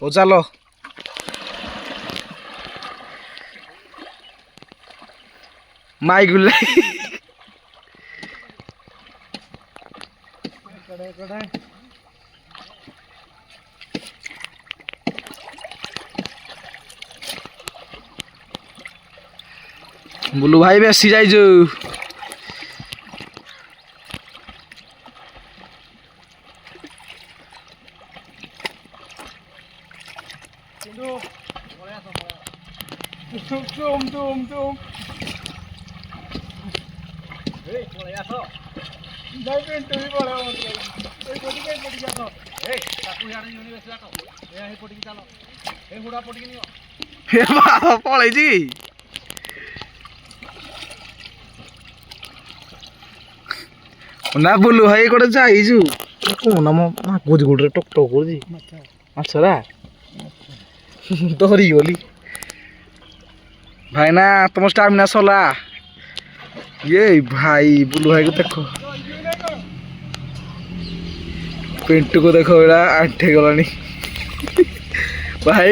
हो चलो माई गुल्ला बुलू भाई बेसी जाइजु पलैची ना बुलू भाई गोटे जाइजु कौन मागुच गोटे टक टक कर माछरा धरी गली भाई ना तुम स्टामिना सला ये भाई बुलू भाई को देखो पेंटू को देखो एड़ा आंठे गलानी भाई